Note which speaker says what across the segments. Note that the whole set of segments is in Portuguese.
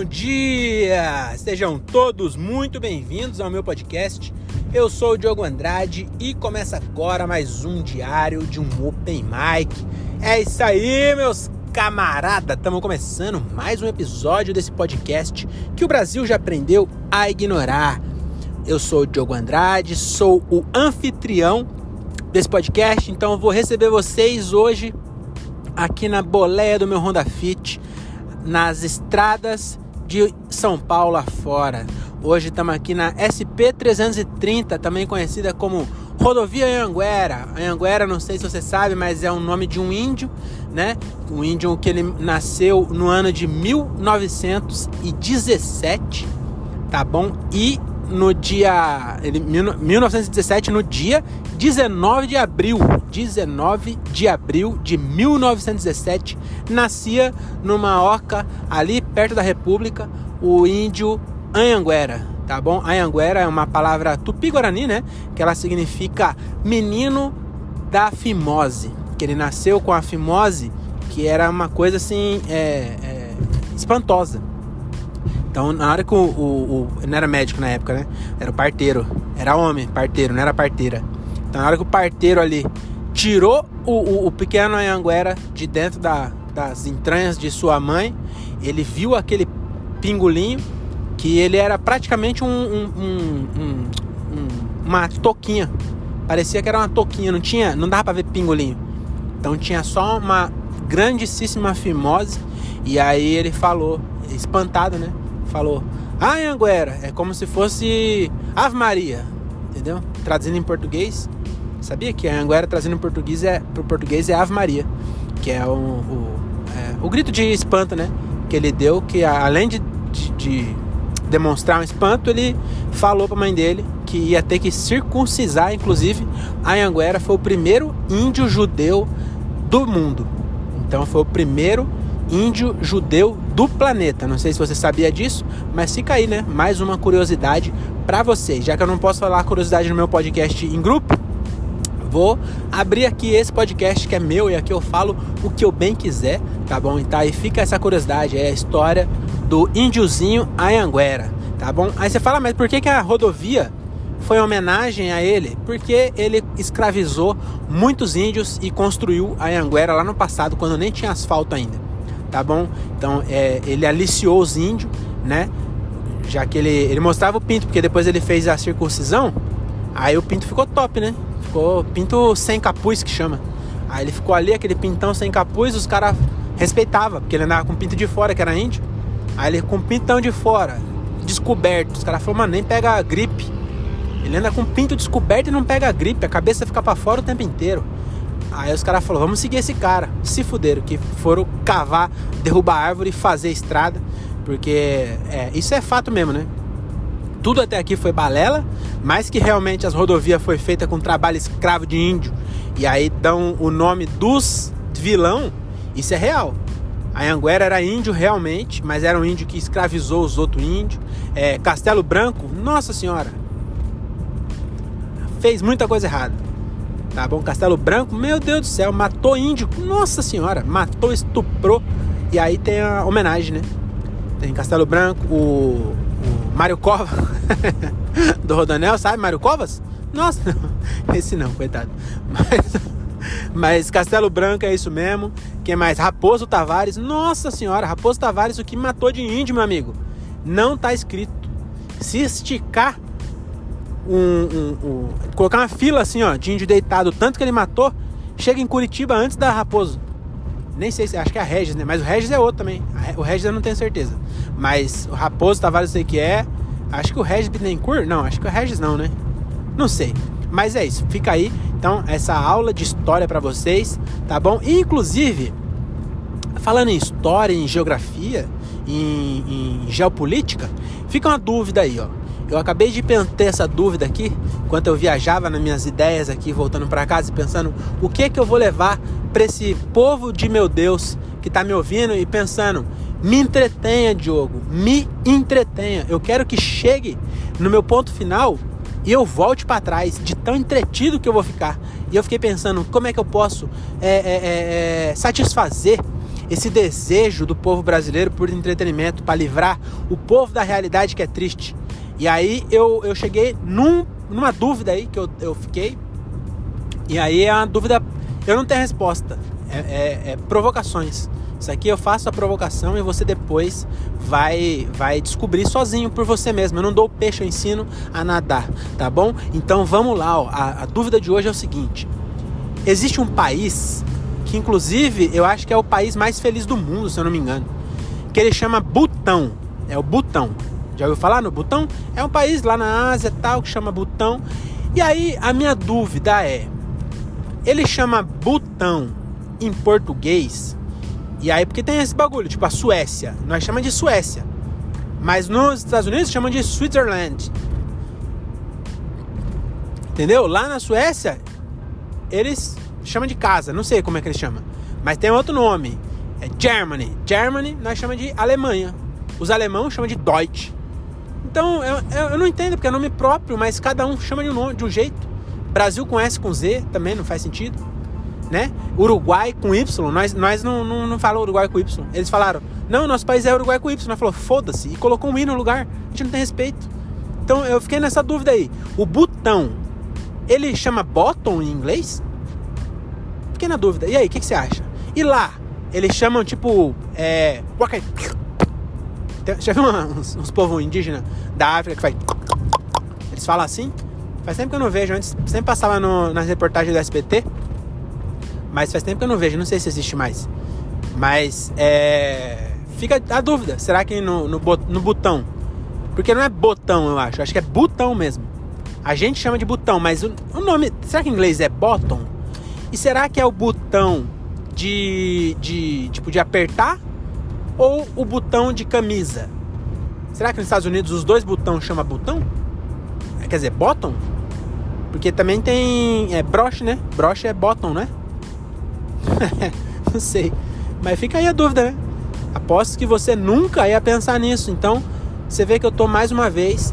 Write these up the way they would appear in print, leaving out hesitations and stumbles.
Speaker 1: bom dia! Sejam todos muito bem-vindos ao meu podcast. Eu sou o Diogo Andrade e começa agora mais um diário de um Open Mic. É isso aí, meus camaradas! Estamos começando mais um episódio desse podcast que o Brasil já aprendeu a ignorar. Eu sou o Diogo Andrade, sou o anfitrião desse podcast, então eu vou receber vocês hoje aqui na boleia do meu Honda Fit, nas estradas de São Paulo afora. Hoje estamos aqui na SP-330, também conhecida como Rodovia Anhanguera. Anhanguera, não sei se você sabe, mas é o nome de um índio, né? Um índio que ele nasceu no ano de 1917, tá bom? E no dia... 1917, no dia 19 de abril de 1917, nascia numa oca ali perto da República, o índio Anhanguera, tá bom? Anhanguera é uma palavra tupi-guarani, né? Que ela significa menino da fimose, que ele nasceu com a fimose, que era uma coisa assim, espantosa. Então, na hora que não era médico na época, né? Era o parteiro, era homem, parteiro, não era parteira. Então, na hora que o parteiro ali tirou o pequeno Anhanguera de dentro das entranhas de sua mãe, ele viu aquele pingolinho, que ele era praticamente uma toquinha. Parecia que era uma toquinha, não dava pra ver pingolinho. Então tinha só uma grandíssima fimose. E aí ele falou, espantado, né? Falou, Anhanguera, é como se fosse Ave Maria, entendeu? Traduzindo em português, sabia que Anhanguera traduzindo pro português é Ave Maria, que é o grito de espanto, né? Que ele deu, que além de demonstrar um espanto, ele falou pra mãe dele que ia ter que circuncisar. Inclusive, Anhanguera foi o primeiro índio judeu do mundo. Então foi o primeiro índio judeu do planeta. Não sei se você sabia disso, mas fica aí, né? Mais uma curiosidade pra vocês. Já que eu não posso falar curiosidade no meu podcast em grupo, vou abrir aqui esse podcast que é meu e aqui eu falo o que eu bem quiser, tá bom? Então aí fica essa curiosidade, é a história do índiozinho Anhanguera, tá bom? Aí você fala, mas por que a rodovia foi em homenagem a ele? Porque ele escravizou muitos índios e construiu a Anhanguera lá no passado, quando nem tinha asfalto ainda, tá bom? Então ele aliciou os índios, né? Já que ele mostrava o pinto, porque depois ele fez a circuncisão, aí o pinto ficou top, né? Ficou pinto sem capuz, que chama. Aí ele ficou ali, aquele pintão sem capuz, os caras respeitavam, porque ele andava com o pinto de fora, que era índio. Aí ele com o pintão de fora, descoberto, os caras falaram, mano, nem pega gripe. Ele anda com o pinto descoberto e não pega gripe, a cabeça fica pra fora o tempo inteiro. Aí os caras falaram, vamos seguir esse cara. Se fuderam, que foram cavar, derrubar árvore e fazer estrada. Porque isso é fato mesmo, né? Tudo até aqui foi balela, mas que realmente as rodovias foi feita com trabalho escravo de índio. E aí dão o nome dos vilão, isso é real. A Anhanguera era índio realmente, mas era um índio que escravizou os outros índios. Castelo Branco, nossa senhora, fez muita coisa errada, tá bom? Castelo Branco, meu Deus do céu, matou índio, nossa senhora, matou, estuprou. E aí tem a homenagem, né? Tem Castelo Branco, o Mário Covas do Rodoanel, sabe? Mário Covas? Nossa, não, esse não, coitado. Mas Castelo Branco é isso mesmo. Quem mais? Raposo Tavares. Nossa senhora, Raposo Tavares, o que matou de índio, meu amigo? Não tá escrito. Se esticar colocar uma fila assim, ó, de índio deitado, tanto que ele matou, chega em Curitiba antes da Raposo. Nem sei se, acho que é a Regis, né? Mas o Regis é outro também. O Regis eu não tenho certeza. Mas o Raposo Tavares eu sei que é. Acho que o Regis Bittencourt, não, acho que o Regis não, né? Não sei. Mas é isso, fica aí. Então, essa aula de história pra vocês, tá bom? E, inclusive, falando em história, em geografia, em geopolítica, fica uma dúvida aí, ó. Eu acabei de ter essa dúvida aqui, enquanto eu viajava nas minhas ideias aqui, voltando pra casa e pensando o que eu vou levar pra esse povo de meu Deus que tá me ouvindo e pensando, me entretenha, Diogo, me entretenha. Eu quero que chegue no meu ponto final e eu volte pra trás, de tão entretido que eu vou ficar. E eu fiquei pensando, como é que eu posso satisfazer esse desejo do povo brasileiro por entretenimento, para livrar o povo da realidade que é triste. E aí eu cheguei numa dúvida aí que eu fiquei, e aí é uma dúvida, eu não tenho resposta, é provocações. Isso aqui eu faço a provocação e você depois vai descobrir sozinho por você mesmo. Eu não dou o peixe, eu ensino a nadar, tá bom? Então vamos lá, ó. A dúvida de hoje é o seguinte: existe um país que inclusive eu acho que é o país mais feliz do mundo, se eu não me engano, que ele chama Butão. É o Butão. Já ouviu falar no Butão? É um país lá na Ásia tal que chama Butão. E aí a minha dúvida é, ele chama Butão em português? E aí, porque tem esse bagulho, tipo a Suécia, nós chamamos de Suécia, mas nos Estados Unidos chamam de Switzerland. Entendeu? Lá na Suécia, eles chamam de casa, não sei como é que eles chamam, mas tem outro nome, é Germany. Germany nós chamamos de Alemanha. Os alemãos chamam de Deutsch. Então, eu não entendo, porque é nome próprio, mas cada um chama de um nome, de um jeito. Brasil com S com Z, também não faz sentido. Né? Uruguai com Y, nós não falamos Uruguai com Y. Eles falaram, não, nosso país é Uruguai com Y. Nós falou, foda-se, e colocou um I no lugar. A gente não tem respeito. Então eu fiquei nessa dúvida aí. O Butão, ele chama bottom em inglês? Fiquei na dúvida. E aí, o que você acha? E lá, eles chamam tipo já viu uns povos indígenas da África que faz, eles falam assim? Faz tempo que eu não vejo. Antes sempre passava nas reportagens do SBT, mas faz tempo que eu não vejo, não sei se existe mais. Mas fica a dúvida, será que no Butão? Porque não é botão, eu acho que é Butão mesmo. A gente chama de Butão, mas o nome, será que em inglês é bottom? E será que é o botão de apertar? Ou o botão de camisa? Será que nos Estados Unidos os dois botões chamam botão? Quer dizer, bottom? Porque também tem broche, né? Broche é bottom, né? Não sei, mas fica aí a dúvida, né? Aposto que você nunca ia pensar nisso. Então você vê que eu tô mais uma vez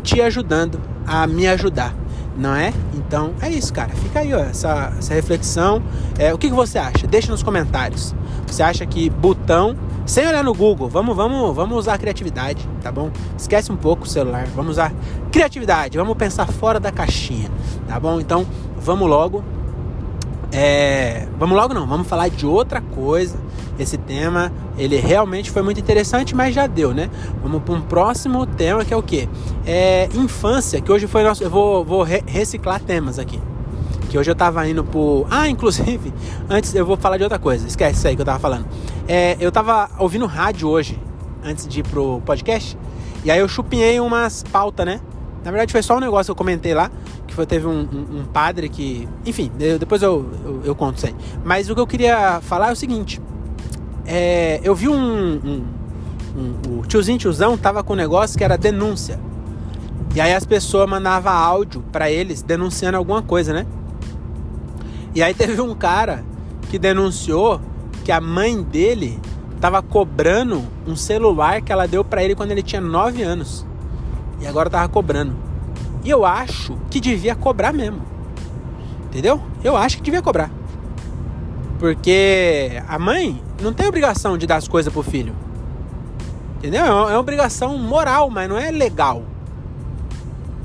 Speaker 1: te ajudando a me ajudar, não é? Então é isso, cara. Fica aí, ó, essa reflexão. O que você acha? Deixa nos comentários. Você acha que botão, sem olhar no Google, vamos usar a criatividade, tá bom? Esquece um pouco o celular, vamos usar criatividade, vamos pensar fora da caixinha, tá bom? Então vamos logo. Vamos falar de outra coisa. Esse tema, ele realmente foi muito interessante, mas já deu, né? Vamos para um próximo tema, que é o quê? Infância, que hoje foi nosso... Eu vou reciclar temas aqui. Que hoje eu tava indo pro... inclusive, antes eu vou falar de outra coisa. Esquece isso aí que eu tava falando. Eu tava ouvindo rádio hoje, antes de ir pro podcast, e aí eu chupinhei umas pautas, né? Na verdade foi só um negócio que eu comentei lá, que teve um padre que... Enfim, depois eu conto isso aí. Mas o que eu queria falar é o seguinte. Eu vi o tiozão tava com um negócio que era denúncia. E aí as pessoas mandavam áudio pra eles denunciando alguma coisa, né? E aí teve um cara que denunciou que a mãe dele tava cobrando um celular que ela deu pra ele quando ele tinha 9 anos. E agora tava cobrando. E eu acho que devia cobrar mesmo. Entendeu? Eu acho que devia cobrar. Porque a mãe não tem obrigação de dar as coisas pro filho. Entendeu? É uma obrigação moral, mas não é legal.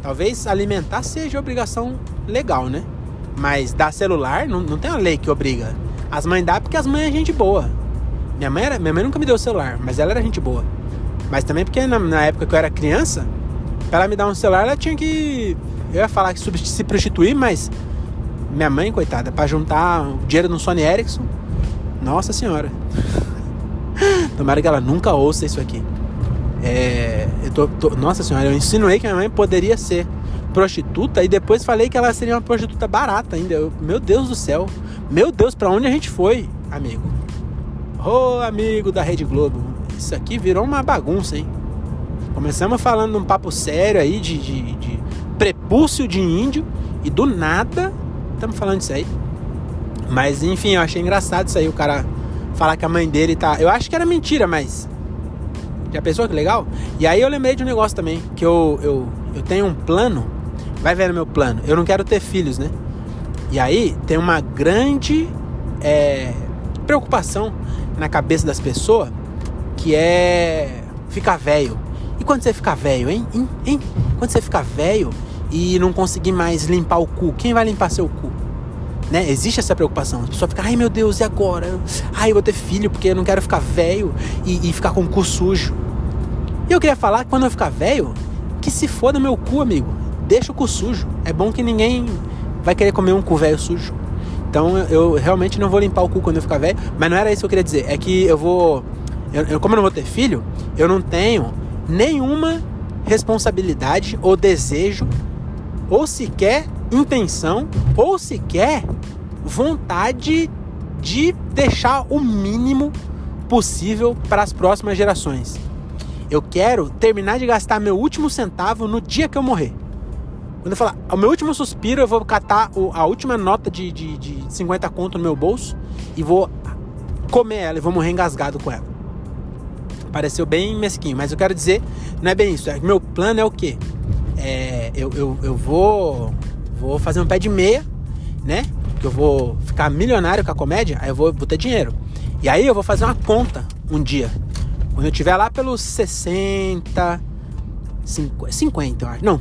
Speaker 1: Talvez alimentar seja obrigação legal, né? Mas dar celular, não tem uma lei que obriga. As mães dão porque as mães é gente boa. Minha mãe nunca me deu celular, mas ela era gente boa. Mas também porque na época que eu era criança, pra ela me dar um celular, ela tinha que... Eu ia falar que se prostituir, mas... Minha mãe, coitada, pra juntar o dinheiro no Sony Ericsson... Nossa senhora. Tomara que ela nunca ouça isso aqui. Nossa senhora, eu insinuei que minha mãe poderia ser prostituta e depois falei que ela seria uma prostituta barata ainda. Meu Deus do céu. Meu Deus, pra onde a gente foi, amigo? Amigo da Rede Globo. Isso aqui virou uma bagunça, hein? Começamos falando um papo sério aí de prepúcio de índio e do nada estamos falando disso aí. Mas enfim, eu achei engraçado isso aí, o cara falar que a mãe dele tá... Eu acho que era mentira, mas... Já pensou que legal? E aí eu lembrei de um negócio também, que eu tenho um plano, vai ver no meu plano, eu não quero ter filhos, né? E aí tem uma grande preocupação na cabeça das pessoas, que é ficar velho. E quando você ficar velho, hein? Quando você ficar velho e não conseguir mais limpar o cu, quem vai limpar seu cu? Né? Existe essa preocupação. A pessoa fica, ai meu Deus, e agora? Ai, eu vou ter filho porque eu não quero ficar velho e ficar com o cu sujo. E eu queria falar que quando eu ficar velho, que se foda meu cu, amigo. Deixa o cu sujo. É bom que ninguém vai querer comer um cu velho sujo. Então eu realmente não vou limpar o cu quando eu ficar velho. Mas não era isso que eu queria dizer. É que como eu não vou ter filho, eu não tenho nenhuma responsabilidade ou desejo, ou sequer intenção, ou sequer vontade de deixar o mínimo possível para as próximas gerações. Eu quero terminar de gastar meu último centavo no dia que eu morrer. Quando eu falar, o meu último suspiro, eu vou catar a última nota de 50 conto no meu bolso e vou comer ela e vou morrer engasgado com ela. Pareceu bem mesquinho, mas eu quero dizer, não é bem isso. Meu plano é o quê? Eu vou fazer um pé de meia, né? Que eu vou ficar milionário com a comédia, aí eu vou ter dinheiro. E aí eu vou fazer uma conta um dia. Quando eu tiver lá pelos 60, 50, eu acho. Não,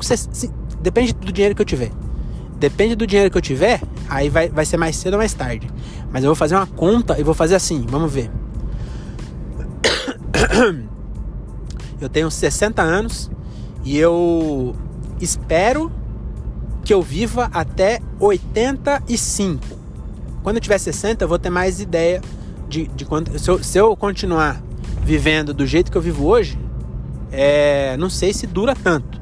Speaker 1: depende do dinheiro que eu tiver. Depende do dinheiro que eu tiver, aí vai ser mais cedo ou mais tarde. Mas eu vou fazer uma conta e vou fazer assim, vamos ver. Eu tenho 60 anos e eu espero que eu viva até 85. Quando eu tiver 60, eu vou ter mais ideia de quanto... Se eu continuar vivendo do jeito que eu vivo hoje, não sei se dura tanto.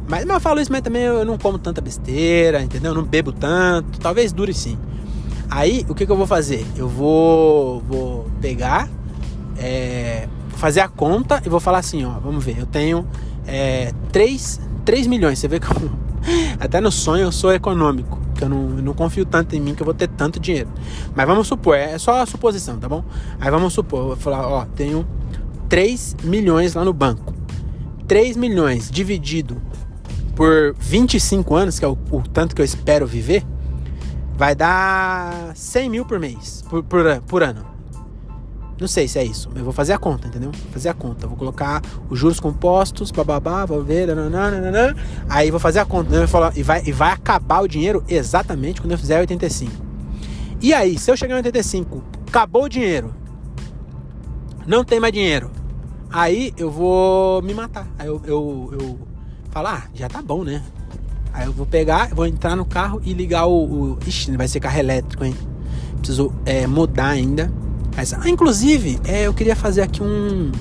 Speaker 1: Mas eu falo isso, mas também eu não como tanta besteira, entendeu? Eu não bebo tanto, talvez dure sim. Aí, o que eu vou fazer? Eu vou pegar, fazer a conta e vou falar assim, ó, vamos ver, eu tenho 3 milhões, você vê que até no sonho eu sou econômico, que eu não confio tanto em mim que eu vou ter tanto dinheiro. Mas vamos supor, é só a suposição, tá bom? Aí vamos supor, eu vou falar, ó, tenho 3 milhões lá no banco. 3 milhões dividido por 25 anos, que é o tanto que eu espero viver, vai dar 100 mil por mês, por ano. Não sei se é isso, eu vou fazer a conta, entendeu? Fazer a conta, vou colocar os juros compostos, bababá, vou ver, nananana, aí vou fazer a conta, né? e vai acabar o dinheiro exatamente quando eu fizer 85. E aí, se eu chegar em 85, acabou o dinheiro, não tem mais dinheiro, aí eu vou me matar. Aí eu falo, já tá bom, né? Aí eu vou pegar, vou entrar no carro e ligar Ixi, vai ser carro elétrico, hein? Preciso mudar ainda. Mas, inclusive, eu queria fazer aqui um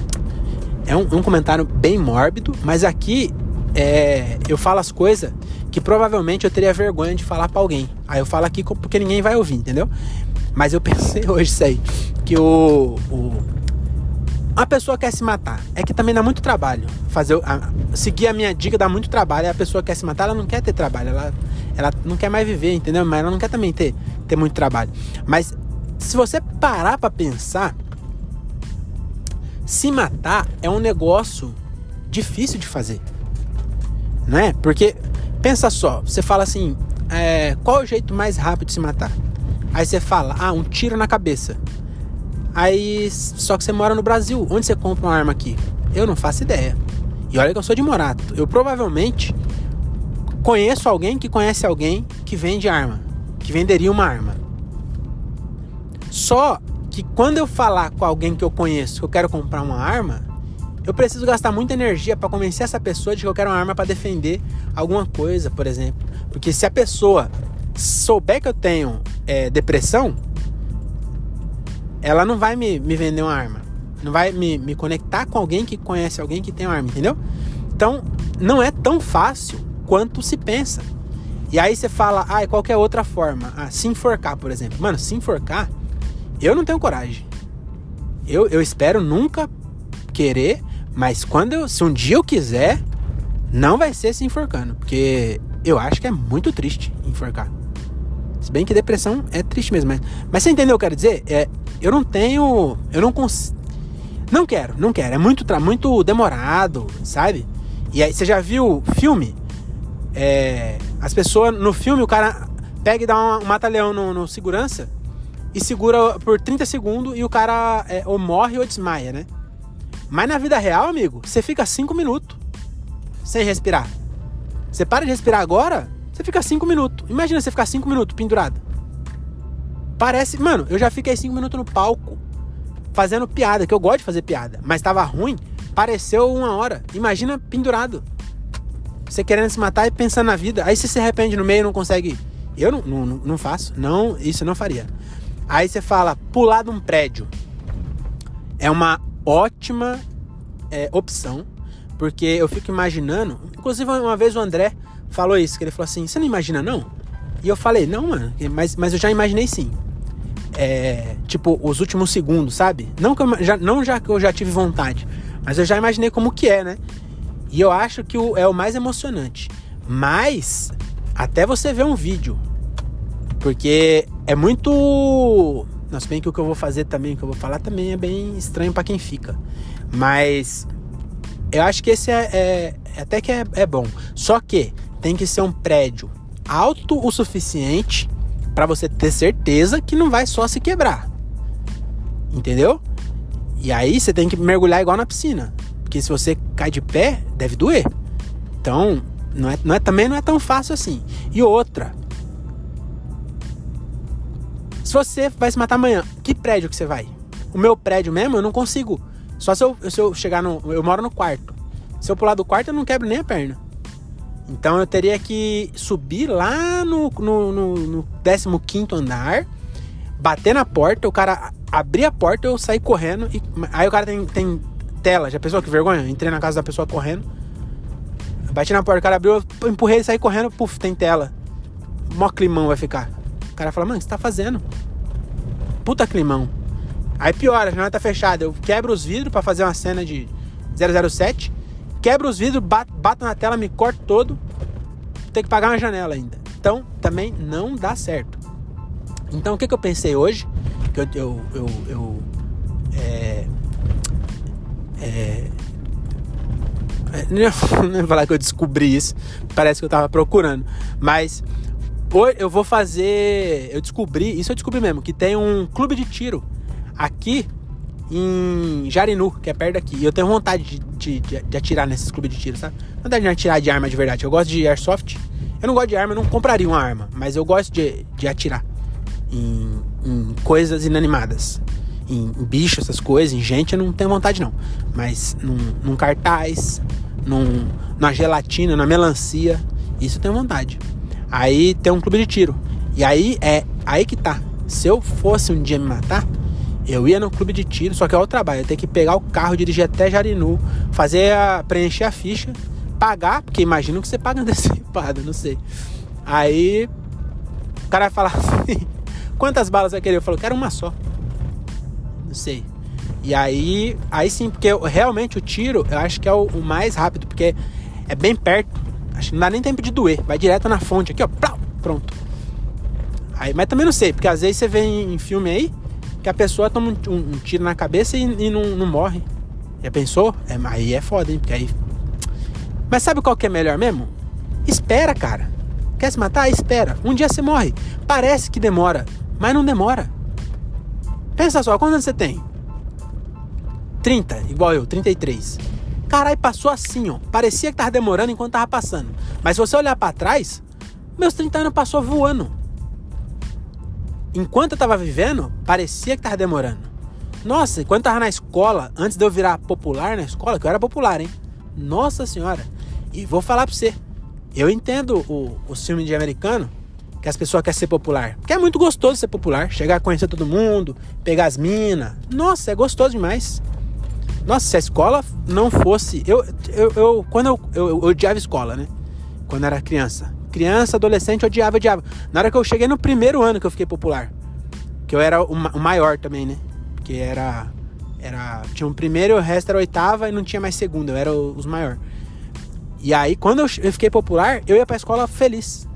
Speaker 1: comentário bem mórbido, mas aqui eu falo as coisas que provavelmente eu teria vergonha de falar pra alguém. Aí eu falo aqui porque ninguém vai ouvir, entendeu? Mas eu pensei hoje isso aí, que a pessoa quer se matar, é que também dá muito trabalho. Seguir a minha dica dá muito trabalho, a pessoa quer se matar, ela não quer ter trabalho, ela não quer mais viver, entendeu? Mas ela não quer também ter muito trabalho. Mas se você parar pra pensar, se matar é um negócio difícil de fazer, não é? Porque, pensa só, você fala assim, qual é o jeito mais rápido de se matar? Aí você fala, um tiro na cabeça. Aí, só que você mora no Brasil, onde você compra uma arma aqui? Eu não faço ideia. E olha que eu sou de Morato, eu provavelmente conheço alguém que conhece alguém que vende arma, que venderia uma arma. Só que quando eu falar com alguém que eu conheço que eu quero comprar uma arma, eu preciso gastar muita energia para convencer essa pessoa de que eu quero uma arma para defender alguma coisa, por exemplo. Porque se a pessoa souber que eu tenho depressão, ela não vai me vender uma arma. Não vai me conectar com alguém que conhece alguém que tem uma arma, entendeu? Então, não é tão fácil quanto se pensa. E aí você fala, qualquer outra forma. Se enforcar, por exemplo. Mano, se enforcar, eu não tenho coragem. Eu espero nunca querer, mas se um dia eu quiser, não vai ser se enforcando. Porque eu acho que é muito triste enforcar. Se bem que depressão é triste mesmo. Mas você entendeu o que eu quero dizer? Eu não tenho... Eu não consigo... Não quero. É muito demorado, sabe? E aí, você já viu filme? As pessoas... No filme, o cara pega e dá um mata-leão no segurança. e segura por 30 segundos e o cara ou morre ou desmaia, né? Mas na vida real, amigo, você fica 5 minutos sem respirar. Você para de respirar agora, você fica 5 minutos. Imagina você ficar 5 minutos pendurado. Parece... Mano, eu já fiquei 5 minutos no palco fazendo piada, que eu gosto de fazer piada. Mas tava ruim, pareceu 1 hora. Imagina pendurado. Você querendo se matar e pensando na vida. Aí você se arrepende no meio e não consegue... Eu não faço. Não, isso eu não faria. Aí você fala, pular de um prédio. É uma ótima opção. Porque eu fico imaginando... Inclusive, uma vez o André falou isso. Que ele falou assim, você não imagina, não? E eu falei, não, mano. Mas eu já imaginei, sim. Tipo, os últimos segundos, sabe? Não que eu já tive vontade. Mas eu já imaginei como que é, né? E eu acho que é o mais emocionante. Mas... até você ver um vídeo. Porque é muito... Nossa, bem que o que eu vou fazer também, o que eu vou falar também é bem estranho pra quem fica. Mas... eu acho que esse até que é bom. Só que tem que ser um prédio alto o suficiente pra você ter certeza que não vai só se quebrar. Entendeu? E aí você tem que mergulhar igual na piscina. Porque se você cai de pé, deve doer. Então, também não é tão fácil assim. E outra. Se você vai se matar amanhã, que prédio que você vai? O meu prédio mesmo, eu não consigo. Só se eu chegar no... Eu moro no quarto. Se eu pular do quarto, eu não quebro nem a perna. Então eu teria que subir lá no 15º andar, bater na porta, o cara abrir a porta, eu sair correndo. Aí o cara tem tela. Já pensou que vergonha? Entrei na casa da pessoa correndo. Bati na porta, o cara abriu, eu empurrei e saí correndo, puf, tem tela. Mó climão vai ficar. O cara fala, mano, o que você tá fazendo? Puta climão. Aí piora, a janela tá fechada. Eu quebro os vidros pra fazer uma cena de 007. Quebro os vidros, bato na tela, me corto todo. Tem que pagar uma janela ainda. Então, também não dá certo. Então, o que eu pensei hoje? Que não ia falar que eu descobri isso. Parece que eu tava procurando. Mas hoje eu vou fazer... Eu descobri mesmo, que tem um clube de tiro aqui em Jarinu, que é perto daqui. E eu tenho vontade de atirar nesses clubes de tiro, sabe? Não vontade de atirar de arma de verdade. Eu gosto de airsoft. Eu não gosto de arma, eu não compraria uma arma. Mas eu gosto de atirar em coisas inanimadas. Em bicho, essas coisas, em gente, eu não tenho vontade não. Mas num cartaz, numa gelatina, na melancia, isso eu tenho vontade. Aí tem um clube de tiro. E aí aí que tá. Se eu fosse um dia me matar, eu ia no clube de tiro, só que é o trabalho. Eu tenho que pegar o carro, dirigir até Jarinu, preencher a ficha, pagar, porque imagino que você paga antecipado, não sei. Aí o cara vai falar assim, quantas balas você vai querer? Eu falo, quero uma só. Não sei. E aí sim, porque realmente o tiro, eu acho que é o mais rápido, porque é bem perto. Acho que não dá nem tempo de doer. Vai direto na fonte aqui, ó. Pronto. Aí, mas também não sei, porque às vezes você vê em filme aí que a pessoa toma um tiro na cabeça e não morre. Já pensou? Aí é foda, hein? Porque aí... Mas sabe qual que é melhor mesmo? Espera, cara. Quer se matar? Espera. Um dia você morre. Parece que demora, mas não demora. Pensa só, quantos anos você tem? 30, igual eu, 33. Caralho, passou assim, ó. Parecia que tava demorando enquanto tava passando. Mas se você olhar pra trás, meus 30 anos passou voando. Enquanto eu tava vivendo, parecia que tava demorando. Nossa, enquanto eu tava na escola, antes de eu virar popular na escola, que eu era popular, hein? Nossa senhora. E vou falar pra você, eu entendo o filme de americano, que as pessoas querem ser popular. Porque é muito gostoso ser popular. Chegar a conhecer todo mundo, pegar as minas. Nossa, é gostoso demais. Nossa, se a escola não fosse... Quando eu odiava escola, né? Quando era criança. Criança, adolescente, odiava. Na hora que eu cheguei no primeiro ano que eu fiquei popular. Que eu era o maior também, né? Porque tinha um primeiro, o resto era oitava e não tinha mais segundo. Eu era os maiores. E aí, quando eu fiquei popular, eu ia pra escola feliz.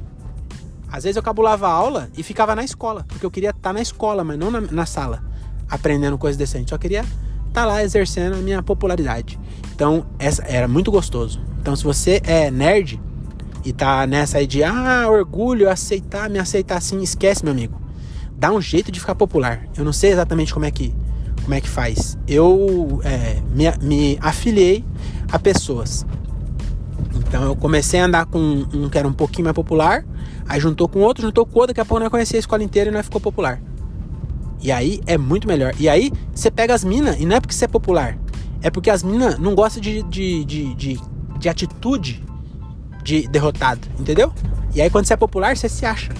Speaker 1: Às vezes eu cabulava a aula e ficava na escola. Porque eu queria estar na escola, mas não na sala. Aprendendo coisa decente. Só queria estar lá exercendo a minha popularidade. Então, era muito gostoso. Então, se você é nerd e tá nessa aí de orgulho, me aceitar assim, esquece, meu amigo. dá um jeito de ficar popular. Eu não sei exatamente como é que faz. Eu me afiliei a pessoas. Então eu comecei a andar com um que era um pouquinho mais popular, aí juntou com outro, daqui a pouco nós conhecia a escola inteira e nós ficou popular. E aí é muito melhor. E aí você pega as minas, e não é porque você é popular, é porque as minas não gostam de atitude de derrotado, entendeu? E aí quando você é popular, você se acha.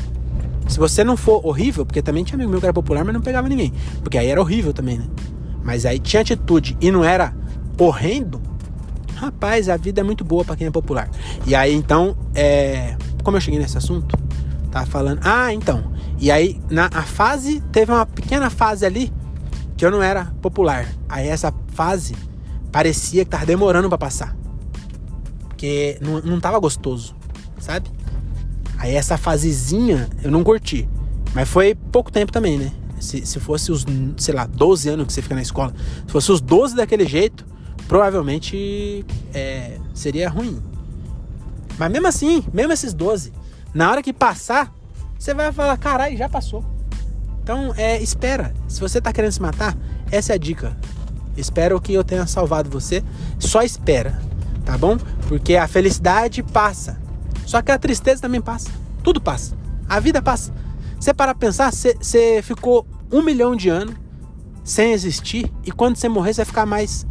Speaker 1: Se você não for horrível, porque também tinha amigo meu que era popular, mas não pegava ninguém, porque aí era horrível também, né? Mas aí tinha atitude e não era horrendo, rapaz, a vida é muito boa pra quem é popular. E aí então, como eu cheguei nesse assunto, tava falando, então, e aí teve uma pequena fase ali que eu não era popular. Aí essa fase parecia que tava demorando pra passar, porque não tava gostoso, sabe? Aí essa fasezinha eu não curti, mas foi pouco tempo também, né? Se fosse os, 12 anos que você fica na escola, se fosse os 12 daquele jeito, provavelmente seria ruim. Mas mesmo assim, mesmo esses 12, na hora que passar, você vai falar, caralho, já passou. Então, espera. Se você tá querendo se matar, essa é a dica. Espero que eu tenha salvado você. Só espera, tá bom? Porque a felicidade passa. Só que a tristeza também passa. Tudo passa. A vida passa. Você parar pra pensar, você ficou 1 milhão de anos sem existir, e quando você morrer, você vai ficar mais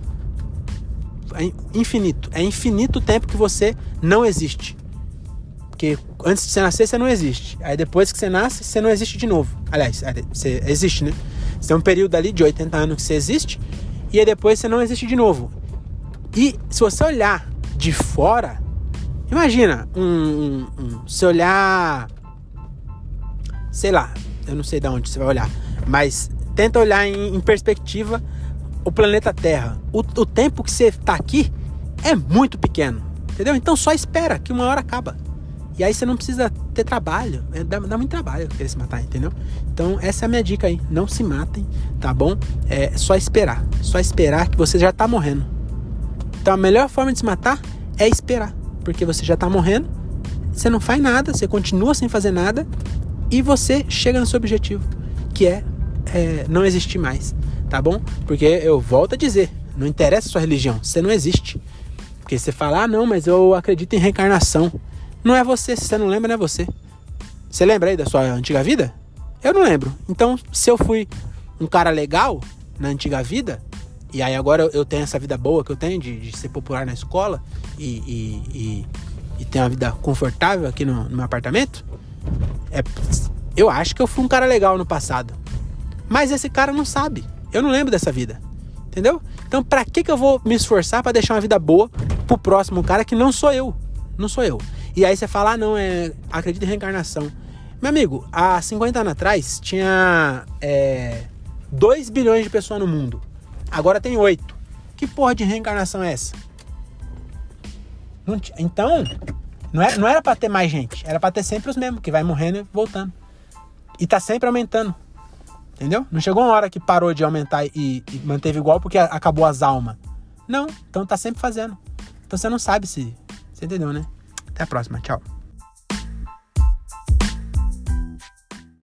Speaker 1: infinito. É infinito o tempo que você não existe. Porque antes de você nascer, você não existe. Aí depois que você nasce, você não existe de novo. Aliás, você existe, né? Você tem um período ali de 80 anos que você existe, e aí depois você não existe de novo. E se você olhar de fora, imagina, se olhar, sei lá, eu não sei de onde você vai olhar, mas tenta olhar em perspectiva o planeta Terra. O tempo que você tá aqui é muito pequeno, entendeu? Então só espera que uma hora acaba. E aí você não precisa ter trabalho, dá muito trabalho querer se matar, entendeu? Então essa é a minha dica aí, não se matem, tá bom? É só esperar que você já tá morrendo. Então a melhor forma de se matar é esperar, porque você já tá morrendo, você não faz nada, você continua sem fazer nada, e você chega no seu objetivo, que é não existir mais, tá bom? Porque eu volto a dizer, não interessa a sua religião, você não existe. Porque você fala, não, mas eu acredito em reencarnação. Não é você, se você não lembra, não é você. Você lembra aí da sua antiga vida? Eu não lembro. Então, se eu fui um cara legal na antiga vida, e aí agora eu tenho essa vida boa que eu tenho de ser popular na escola e ter uma vida confortável aqui no meu apartamento, eu acho que eu fui um cara legal no passado. Mas esse cara não sabe. Eu não lembro dessa vida. Entendeu? Então, pra que eu vou me esforçar pra deixar uma vida boa pro próximo cara que não sou eu? Não sou eu. E aí você fala, não, acredito em reencarnação. Meu amigo, há 50 anos atrás tinha 2 bilhões de pessoas no mundo. Agora tem 8. Que porra de reencarnação é essa? Então, não era pra ter mais gente. Era pra ter sempre os mesmos, que vai morrendo e voltando. E tá sempre aumentando. Entendeu? Não chegou uma hora que parou de aumentar e manteve igual porque acabou as almas. Não, então tá sempre fazendo. Então você não sabe se... Você entendeu, né? Até a próxima, tchau.